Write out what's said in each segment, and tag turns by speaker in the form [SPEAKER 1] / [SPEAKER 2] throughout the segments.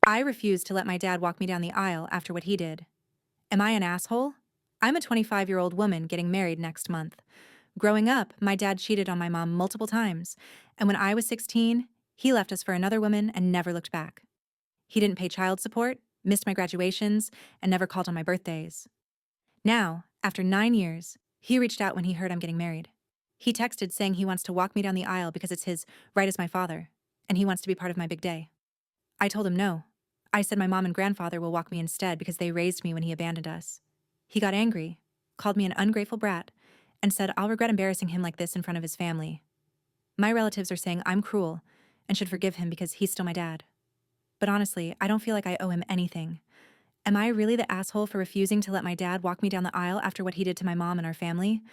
[SPEAKER 1] I refused to let my dad walk me down the aisle after what he did. Am I an asshole? I'm a 25-year-old woman getting married next month. Growing up, my dad cheated on my mom multiple times, and when I was 16, he left us for another woman and never looked back. He didn't pay child support, missed my graduations, and never called on my birthdays. Now, after 9 years, he reached out when he heard I'm getting married. He texted saying he wants to walk me down the aisle because it's his right as my father, and he wants to be part of my big day. I told him no. I said my mom and grandfather will walk me instead because they raised me when he abandoned us. He got angry, called me an ungrateful brat, and said I'll regret embarrassing him like this in front of his family. My relatives are saying I'm cruel and should forgive him because he's still my dad. But honestly, I don't feel like I owe him anything. Am I really the asshole for refusing to let my dad walk me down the aisle after what he did to my mom and our family?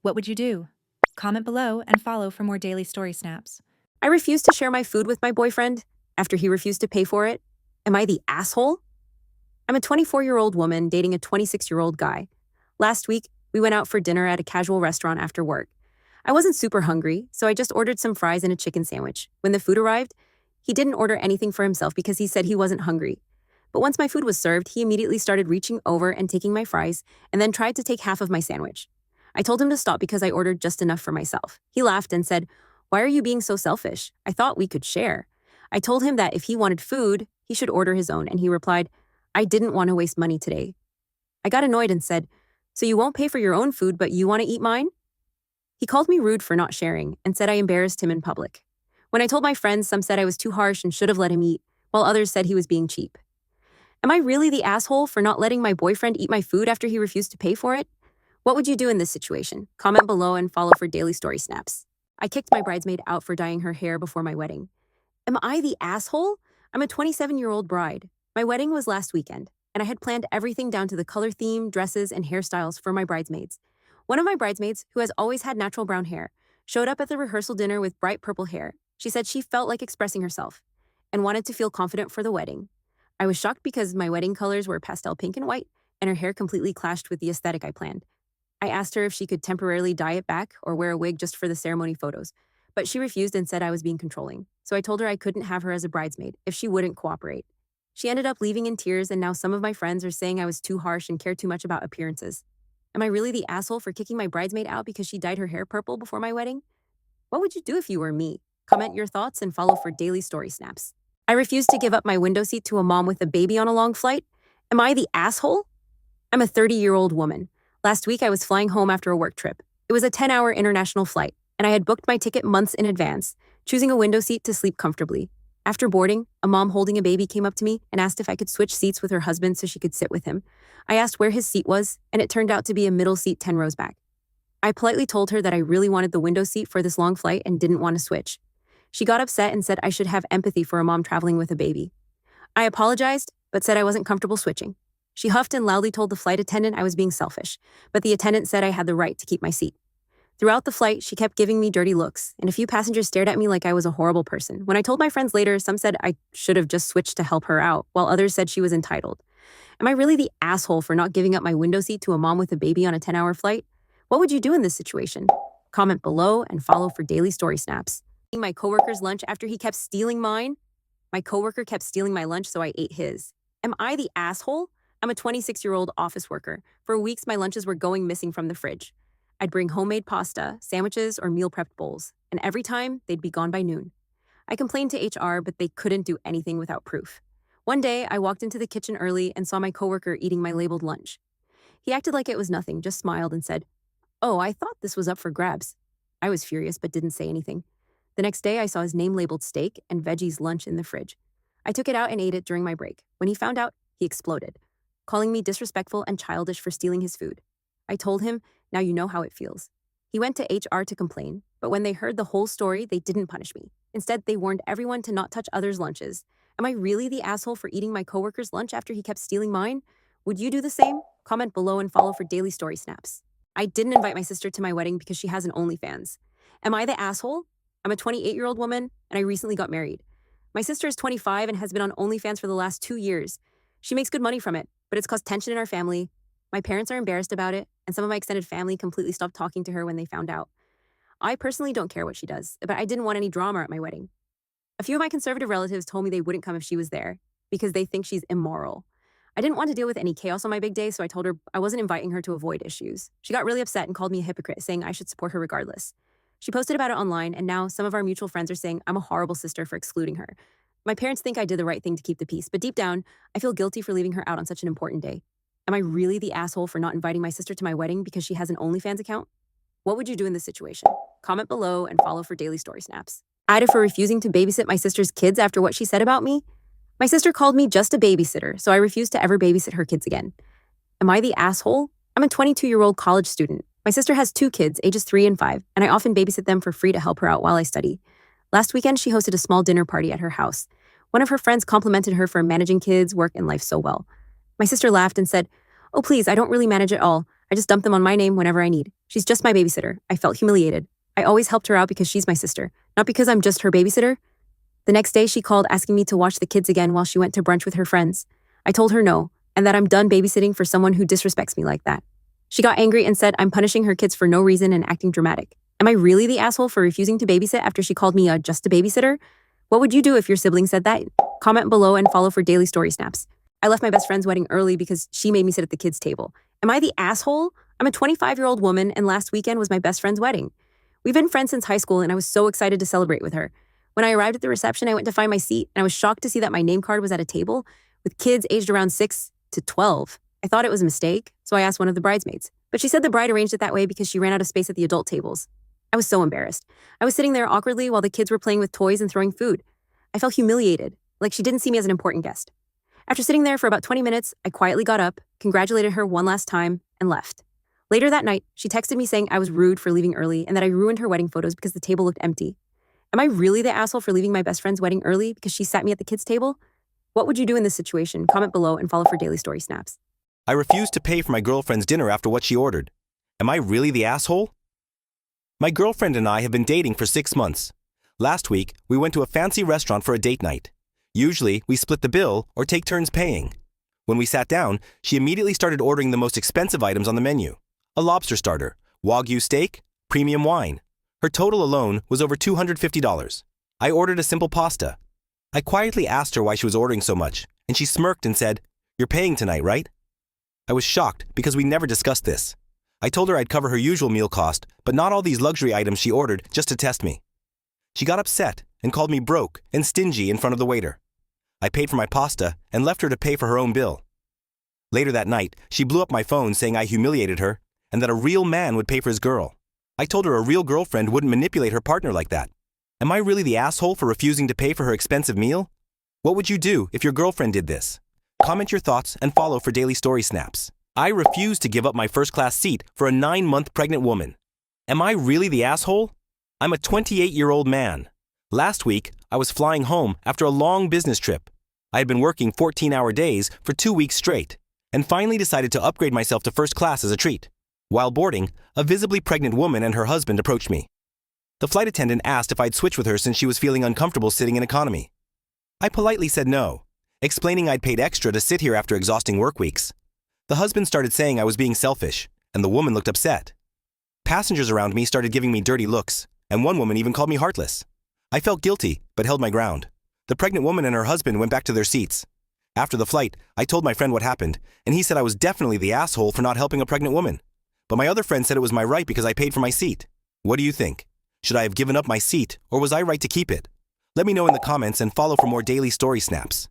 [SPEAKER 1] What would you do? Comment below and follow for more daily story snaps.
[SPEAKER 2] I refused to share my food with my boyfriend after he refused to pay for it. Am I the asshole? I'm a 24-year-old woman dating a 26-year-old guy. Last week, we went out for dinner at a casual restaurant after work. I wasn't super hungry, so I just ordered some fries and a chicken sandwich. When the food arrived, he didn't order anything for himself because he said he wasn't hungry. But once my food was served, he immediately started reaching over and taking my fries and then tried to take half of my sandwich. I told him to stop because I ordered just enough for myself. He laughed and said, "Why are you being so selfish? I thought we could share." I told him that if he wanted food, he should order his own, and he replied, "I didn't want to waste money today." I got annoyed and said, "So you won't pay for your own food, but you want to eat mine?" He called me rude for not sharing and said I embarrassed him in public. When I told my friends, some said I was too harsh and should have let him eat, while others said he was being cheap. Am I really the asshole for not letting my boyfriend eat my food after he refused to pay for it? What would you do in this situation? Comment below and follow for daily story snaps. I kicked my bridesmaid out for dyeing her hair before my wedding. Am I the asshole? I'm a 27-year-old bride. My wedding was last weekend, and I had planned everything down to the color theme, dresses, and hairstyles for my bridesmaids. One of my bridesmaids, who has always had natural brown hair, showed up at the rehearsal dinner with bright purple hair. She said she felt like expressing herself and wanted to feel confident for the wedding. I was shocked because my wedding colors were pastel pink and white, and her hair completely clashed with the aesthetic I planned. I asked her if she could temporarily dye it back or wear a wig just for the ceremony photos, but she refused and said I was being controlling. So I told her I couldn't have her as a bridesmaid if she wouldn't cooperate. She ended up leaving in tears, and now some of my friends are saying I was too harsh and care too much about appearances. Am I really the asshole for kicking my bridesmaid out because she dyed her hair purple before my wedding? What would you do if you were me? Comment your thoughts and follow for daily story snaps. I refused to give up my window seat to a mom with a baby on a long flight. Am I the asshole? I'm a 30-year-old woman. Last week, I was flying home after a work trip. It was a 10-hour international flight, and I had booked my ticket months in advance, choosing a window seat to sleep comfortably. After boarding, a mom holding a baby came up to me and asked if I could switch seats with her husband so she could sit with him. I asked where his seat was, and it turned out to be a middle seat 10 rows back. I politely told her that I really wanted the window seat for this long flight and didn't want to switch. She got upset and said I should have empathy for a mom traveling with a baby. I apologized, but said I wasn't comfortable switching. She huffed and loudly told the flight attendant I was being selfish, but the attendant said I had the right to keep my seat. Throughout the flight, she kept giving me dirty looks, and a few passengers stared at me like I was a horrible person. When I told my friends later, some said I should have just switched to help her out, while others said she was entitled. Am I really the asshole for not giving up my window seat to a mom with a baby on a 10-hour flight? What would you do in this situation? Comment below and follow for daily story snaps. Eating my coworker's lunch after he kept stealing mine? My coworker kept stealing my lunch, so I ate his. Am I the asshole? I'm a 26-year-old office worker. For weeks, my lunches were going missing from the fridge. I'd bring homemade pasta, sandwiches, or meal prepped bowls, and every time, they'd be gone by noon. I complained to HR, but they couldn't do anything without proof. One day, I walked into the kitchen early and saw my coworker eating my labeled lunch. He acted like it was nothing, just smiled and said, "Oh, I thought this was up for grabs." I was furious, but didn't say anything. The next day, I saw his name-labeled steak and veggies lunch in the fridge. I took it out and ate it during my break. When he found out, he exploded, calling me disrespectful and childish for stealing his food. I told him, "Now you know how it feels." He went to HR to complain, but when they heard the whole story, they didn't punish me. Instead, they warned everyone to not touch others' lunches. Am I really the asshole for eating my coworker's lunch after he kept stealing mine? Would you do the same? Comment below and follow for daily story snaps. I didn't invite my sister to my wedding because she has an OnlyFans. Am I the asshole? I'm a 28-year-old woman, and I recently got married. My sister is 25 and has been on OnlyFans for the last 2 years. She makes good money from it, but it's caused tension in our family. My parents are embarrassed about it, and some of my extended family completely stopped talking to her when they found out. I personally don't care what she does, but I didn't want any drama at my wedding. A few of my conservative relatives told me they wouldn't come if she was there, because they think she's immoral. I didn't want to deal with any chaos on my big day, so I told her I wasn't inviting her to avoid issues. She got really upset and called me a hypocrite, saying I should support her regardless. She posted about it online, and now some of our mutual friends are saying I'm a horrible sister for excluding her. My parents think I did the right thing to keep the peace, but deep down, I feel guilty for leaving her out on such an important day. Am I really the asshole for not inviting my sister to my wedding because she has an OnlyFans account? What would you do in this situation? Comment below and follow for daily story snaps. AITA for refusing to babysit my sister's kids after what she said about me? My sister called me just a babysitter, so I refused to ever babysit her kids again. Am I the asshole? I'm a 22-year-old college student. My sister has 2 kids, ages 3 and 5, and I often babysit them for free to help her out while I study. Last weekend, she hosted a small dinner party at her house. One of her friends complimented her for managing kids, work, and life so well. My sister laughed and said, "Oh, please, I don't really manage at all. I just dump them on my name whenever I need. She's just my babysitter." I felt humiliated. I always helped her out because she's my sister, not because I'm just her babysitter. The next day, she called asking me to watch the kids again while she went to brunch with her friends. I told her no, and that I'm done babysitting for someone who disrespects me like that. She got angry and said I'm punishing her kids for no reason and acting dramatic. Am I really the asshole for refusing to babysit after she called me just a babysitter? What would you do if your sibling said that? Comment below and follow for daily story snaps. I left my best friend's wedding early because she made me sit at the kids' table. Am I the asshole? I'm a 25-year-old woman, and last weekend was my best friend's wedding. We've been friends since high school, and I was so excited to celebrate with her. When I arrived at the reception, I went to find my seat, and I was shocked to see that my name card was at a table with kids aged around 6 to 12. I thought it was a mistake, so I asked one of the bridesmaids. But she said the bride arranged it that way because she ran out of space at the adult tables. I was so embarrassed. I was sitting there awkwardly while the kids were playing with toys and throwing food. I felt humiliated, like she didn't see me as an important guest. After sitting there for about 20 minutes, I quietly got up, congratulated her one last time, and left. Later that night, she texted me saying I was rude for leaving early and that I ruined her wedding photos because the table looked empty. Am I really the asshole for leaving my best friend's wedding early because she sat me at the kids' table? What would you do in this situation? Comment below and follow for daily story snaps.
[SPEAKER 3] I refused to pay for my girlfriend's dinner after what she ordered. Am I really the asshole? My girlfriend and I have been dating for 6 months. Last week, we went to a fancy restaurant for a date night. Usually, we split the bill or take turns paying. When we sat down, she immediately started ordering the most expensive items on the menu. A lobster starter, Wagyu steak, premium wine. Her total alone was over $250. I ordered a simple pasta. I quietly asked her why she was ordering so much, and she smirked and said, "You're paying tonight, right?" I was shocked because we never discussed this. I told her I'd cover her usual meal cost, but not all these luxury items she ordered just to test me. She got upset and called me broke and stingy in front of the waiter. I paid for my pasta and left her to pay for her own bill. Later that night, she blew up my phone saying I humiliated her and that a real man would pay for his girl. I told her a real girlfriend wouldn't manipulate her partner like that. Am I really the asshole for refusing to pay for her expensive meal? What would you do if your girlfriend did this? Comment your thoughts and follow for daily story snaps. I refuse to give up my first-class seat for a 9-month pregnant woman. Am I really the asshole? I'm a 28-year-old man. Last week, I was flying home after a long business trip. I had been working 14-hour days for 2 weeks straight, and finally decided to upgrade myself to first class as a treat. While boarding, a visibly pregnant woman and her husband approached me. The flight attendant asked if I'd switch with her since she was feeling uncomfortable sitting in economy. I politely said no, explaining I'd paid extra to sit here after exhausting work weeks. The husband started saying I was being selfish, and the woman looked upset. Passengers around me started giving me dirty looks, and one woman even called me heartless. I felt guilty, but held my ground. The pregnant woman and her husband went back to their seats. After the flight, I told my friend what happened, and he said I was definitely the asshole for not helping a pregnant woman. But my other friend said it was my right because I paid for my seat. What do you think? Should I have given up my seat, or was I right to keep it? Let me know in the comments and follow for more daily story snaps.